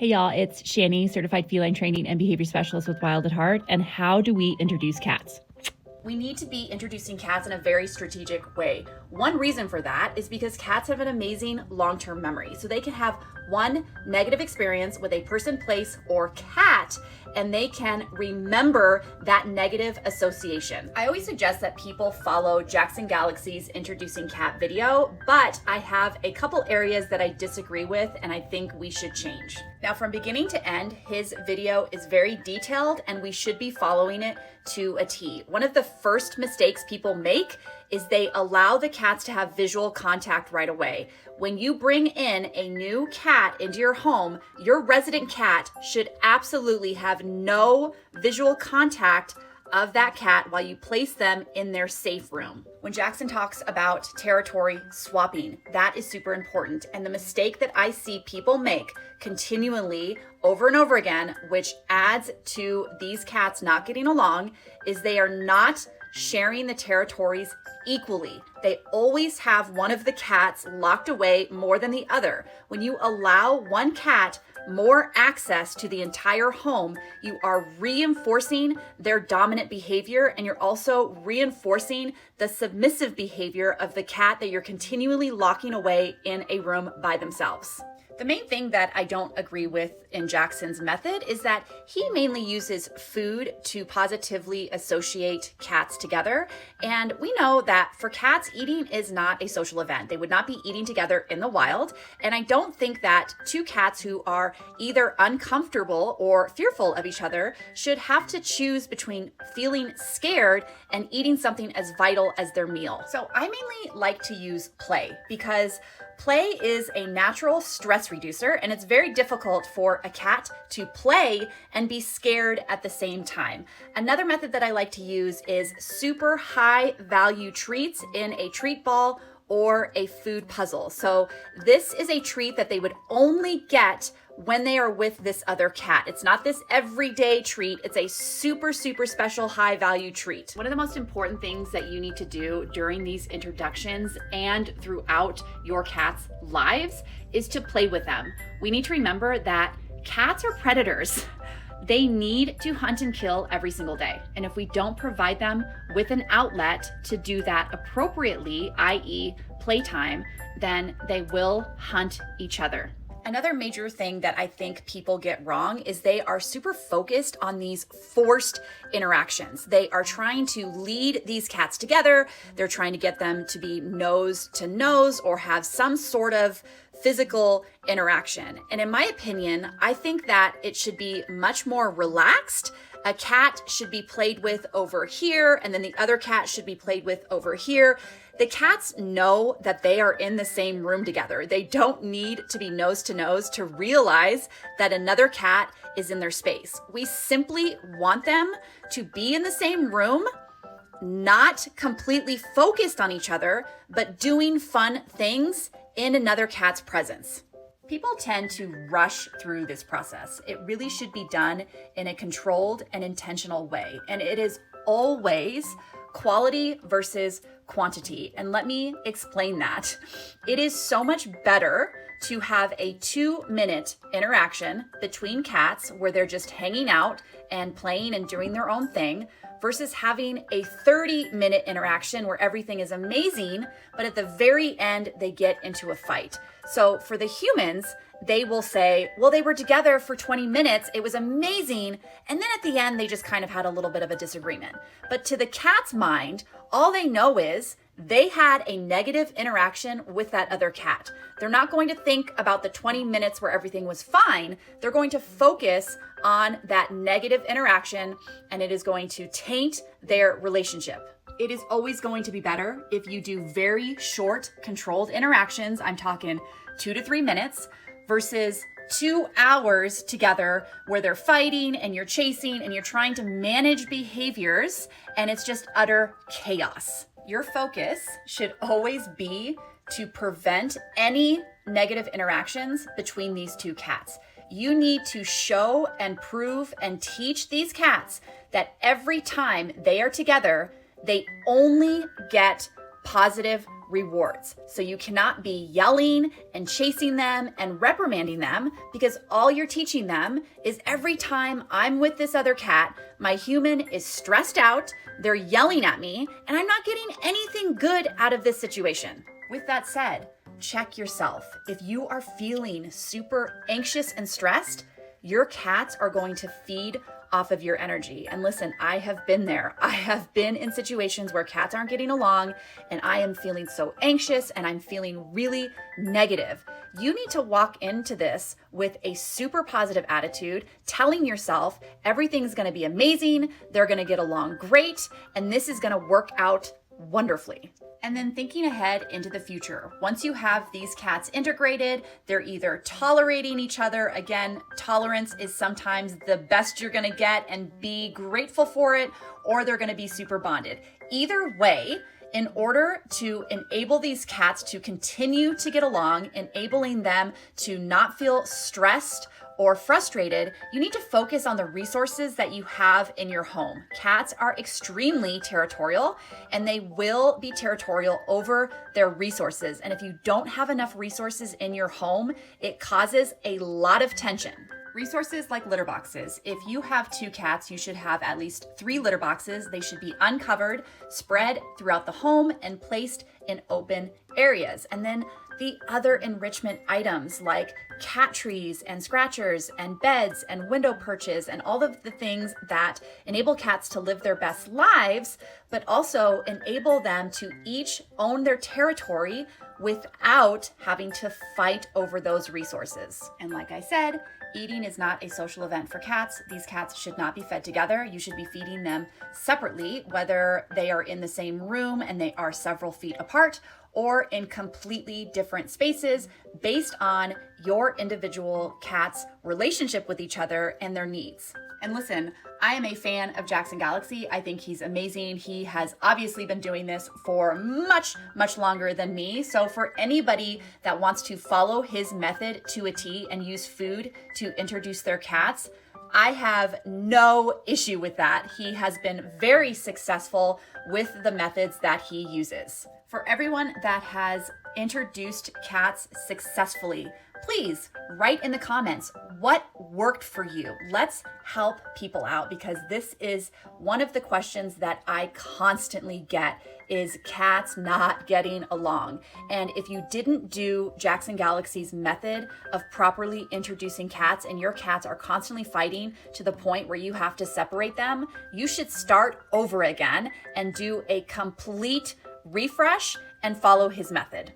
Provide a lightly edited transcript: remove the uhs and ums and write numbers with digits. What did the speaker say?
Hey y'all, it's Shani, certified feline training and behavior specialist with Wild at Heart. And how do we introduce cats? We need to be introducing cats in a very strategic way. One reason for that is because cats have an amazing long-term memory. So they can have one negative experience with a person, place, or cat, and they can remember that negative association. I always suggest that people follow Jackson Galaxy's Introducing Cat video, but I have a couple areas that I disagree with and I think we should change. Now, from beginning to end, his video is very detailed and we should be following it to a T. One of the first mistakes people make is they allow the cats to have visual contact right away. When you bring in a new cat into your home, your resident cat should absolutely have no visual contact of that cat while you place them in their safe room. When Jackson talks about territory swapping, that is super important. And the mistake that I see people make continually over and over again, which adds to these cats not getting along, is they are not sharing the territories equally. They always have one of the cats locked away more than the other. When you allow one cat more access to the entire home, you are reinforcing their dominant behavior and you're also reinforcing the submissive behavior of the cat that you're continually locking away in a room by themselves. The main thing that I don't agree with in Jackson's method is that he mainly uses food to positively associate cats together. And we know that for cats, eating is not a social event. They would not be eating together in the wild. And I don't think that two cats who are either uncomfortable or fearful of each other should have to choose between feeling scared and eating something as vital as their meal. So I mainly like to use play because play is a natural stress reducer, and it's very difficult for a cat to play and be scared at the same time. Another method that I like to use is super high value treats in a treat ball or a food puzzle. So this is a treat that they would only get when they are with this other cat. It's not this everyday treat. It's a super, super special high value treat. One of the most important things that you need to do during these introductions and throughout your cat's lives is to play with them. We need to remember that cats are predators. They need to hunt and kill every single day. And if we don't provide them with an outlet to do that appropriately, i.e. playtime, then they will hunt each other. Another major thing that I think people get wrong is they are super focused on these forced interactions. They are trying to lead these cats together. They're trying to get them to be nose to nose or have some sort of physical interaction. And in my opinion, I think that it should be much more relaxed. A cat should be played with over here, and then the other cat should be played with over here. The cats know that they are in the same room together. They don't need to be nose to nose to realize that another cat is in their space. We simply want them to be in the same room, not completely focused on each other, but doing fun things in another cat's presence. People tend to rush through this process. It really should be done in a controlled and intentional way. And it is always quality versus quantity. And let me explain that. It is so much better to have a 2-minute interaction between cats where they're just hanging out and playing and doing their own thing versus having a 30-minute interaction where everything is amazing, but at the very end, they get into a fight. So for the humans, they will say, well, they were together for 20 minutes. It was amazing. And then at the end, they just kind of had a little bit of a disagreement. But to the cat's mind, all they know is they had a negative interaction with that other cat. They're not going to think about the 20 minutes where everything was fine. They're going to focus on that negative interaction, and it is going to taint their relationship. It is always going to be better if you do very short, controlled interactions. I'm talking 2 to 3 minutes versus 2 hours together where they're fighting and you're chasing and you're trying to manage behaviors and it's just utter chaos. Your focus should always be to prevent any negative interactions between these two cats. You need to show and prove and teach these cats that every time they are together, they only get positive rewards. So you cannot be yelling and chasing them and reprimanding them, because all you're teaching them is every time I'm with this other cat, my human is stressed out, they're yelling at me, and I'm not getting anything good out of this situation. With that said, check yourself. If you are feeling super anxious and stressed, your cats are going to feed off of your energy. And listen, I have been there. I have been in situations where cats aren't getting along and I am feeling so anxious and I'm feeling really negative. You need to walk into this with a super positive attitude, telling yourself everything's going to be amazing, they're going to get along great, and this is going to work out wonderfully. And then thinking ahead into the future, once you have these cats integrated, they're either tolerating each other. Again, tolerance is sometimes the best you're gonna get, and be grateful for it, or they're gonna be super bonded. Either way, in order to enable these cats to continue to get along, enabling them to not feel stressed or frustrated, you need to focus on the resources that you have in your home. Cats are extremely territorial and they will be territorial over their resources. And if you don't have enough resources in your home, it causes a lot of tension. Resources like litter boxes. If you have 2 cats, you should have at least 3 litter boxes. They should be uncovered, spread throughout the home, and placed in open areas. And then the other enrichment items like cat trees and scratchers and beds and window perches and all of the things that enable cats to live their best lives, but also enable them to each own their territory without having to fight over those resources. And like I said, eating is not a social event for cats. These cats should not be fed together. You should be feeding them separately, whether they are in the same room and they are several feet apart, or in completely different spaces based on your individual cat's relationship with each other and their needs. And listen, I am a fan of Jackson Galaxy. I think he's amazing. He has obviously been doing this for much, much longer than me. So for anybody that wants to follow his method to a T and use food to introduce their cats, I have no issue with that. He has been very successful with the methods that he uses. For everyone that has introduced cats successfully, please write in the comments what worked for you. Let's help people out, because this is one of the questions that I constantly get, is cats not getting along. And if you didn't do Jackson Galaxy's method of properly introducing cats and your cats are constantly fighting to the point where you have to separate them, you should start over again and do a complete refresh and follow his method.